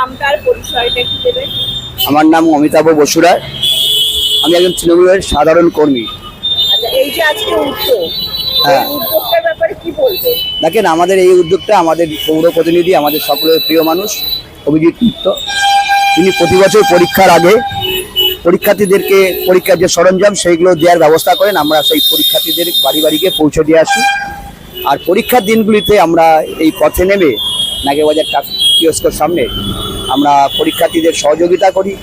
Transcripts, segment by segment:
নামটা আর পরিচয়টা কি দেবেন? আমার নাম অমিতাভ বসুরায়। আমি একজন তৃণমূলের সাধারণ কর্মী। আচ্ছা, এই যে আজকে উদ্যোগ, হ্যাঁ। এই উদ্যোগটার ব্যাপারে কি বলবেন? দেখেন, আমাদের এই উদ্যোগটা আমাদের পৌর প্রতিনিধি, আমাদের সকলের প্রিয় মানুষ অভিজিৎ মিত্র, তিনি প্রতি বছর পরীক্ষার আগে পরীক্ষার্থীদেরকে পরীক্ষার যে সরঞ্জাম সেইগুলো দেওয়ার ব্যবস্থা করেন। আমরা সেই পরীক্ষার্থীদের বাড়ি বাড়িকে পৌঁছে দিয়ে আসি। আর পরীক্ষার দিনগুলিতে আমরা এই পথে নেমে নাগেবাজার ট্রাফিক কিওস্কের সামনে আমরা পরীক্ষার্থীদের সহযোগিতা করি।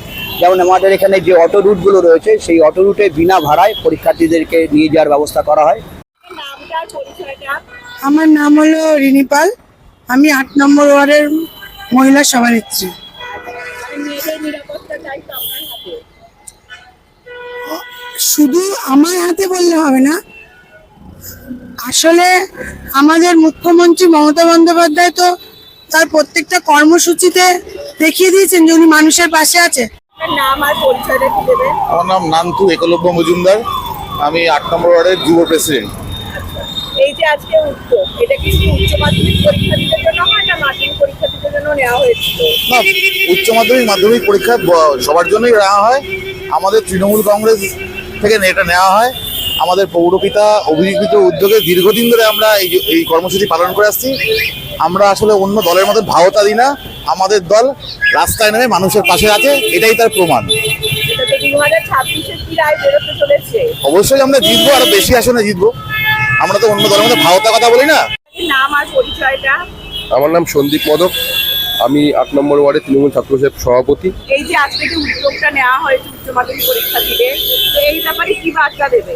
যেমন আমাদের এখানে যে অটো রুটগুলো রয়েছে, সেই অটো রুটে বিনা ভাড়ায় পরীক্ষার্থীদেরকে নিয়ে যাওয়ার ব্যবস্থা করা হয়। নামটা আর পরিচয়টা? আমার নাম হলো রিনি পাল। আমি 8 নম্বর ওয়ার্ডের মহিলা সভানেত্রী। মানে মেয়েদের নিরাপত্তা দায়িত্ব আপনার হাতে। শুধু আমার হাতে বললে হবে না, আসলে আমাদের মুখ্যমন্ত্রী মমতা বন্দ্যোপাধ্যায় তো তার প্রত্যেকটা কর্মসূচিতে দেখিয়ে দিয়েছেন যে উনি মানুষের পাশে আছে। আপনার নাম আর পরিচয়টা কি দেবেন? আমার নাম নান্তু একলব্য মজুমদার। আমি 8 নম্বর ওয়ার্ডের যুব প্রেসিডেন্ট। এই যে আজকে উদ্যোগ, এটা কি উচ্চ মাধ্যমিক পরীক্ষার্থীদের জন্য হয় না মাধ্যমিক পরীক্ষার্থীদের জন্য নেওয়া হয়েছিল? না, উচ্চ মাধ্যমিক মাধ্যমিক পরীক্ষা সবার জন্যই নেওয়া হয়। আমাদের তৃণমূল কংগ্রেস থেকে এটা নেওয়া হয়। আমাদের পৌরপিতা অভিজিৎ উদ্যোগে দীর্ঘদিন ধরে আমরা এই কর্মসূচি পালন করে আসছি। আমরা আসলে অন্য দলের মধ্যে ভাওতা দিই না। আমাদের দল রাস্তায় নেমে মানুষের পাশে আছে, এটাই তার প্রমাণ। এটা তো 2026-এর কি রায় বেরোতে চলেছে? অবশ্যই আমরা জিতবো, আরো বেশি আসনে জিতবো। আমরা তো অন্য দলের মধ্যে ভাওতা কথা বলি না। নাম আর পরিচয়টা? আমার নাম সন্দীপ মদক। আমি 8 নম্বর ওয়ার্ডে তৃণমূল ছাত্র পরিষদের সভাপতি। এই যে আজকে যে উদ্যোগটা নেওয়া হয়েছে উচ্চ মাধ্যমিক পরীক্ষার্থীদের, তো এই ব্যাপারে কি বার্তা দেবে?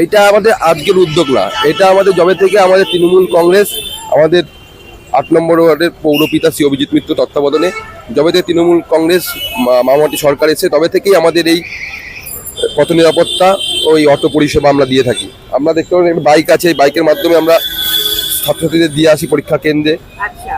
এইটা আমাদের আজকের উদ্যোগ না, এটা আমাদের জবে থেকে আমাদের তৃণমূল কংগ্রেস, আমাদের 8 নম্বর ওয়ার্ডের পৌরপিতা শ্রী অভিজিৎ মিত্র তত্ত্বাবধানে জবে থেকে তৃণমূল কংগ্রেস মামাটি সরকার এসে তবে থেকেই আমাদের এই পথ নিরাপত্তা ওই অটো পরিষেবা আমরা দিয়ে থাকি। আমরা দেখতে পাবেন বাইক আছে, বাইকের মাধ্যমে আমরা ছাত্রছাত্রীদের দিয়ে আসি পরীক্ষা কেন্দ্রে। আচ্ছা।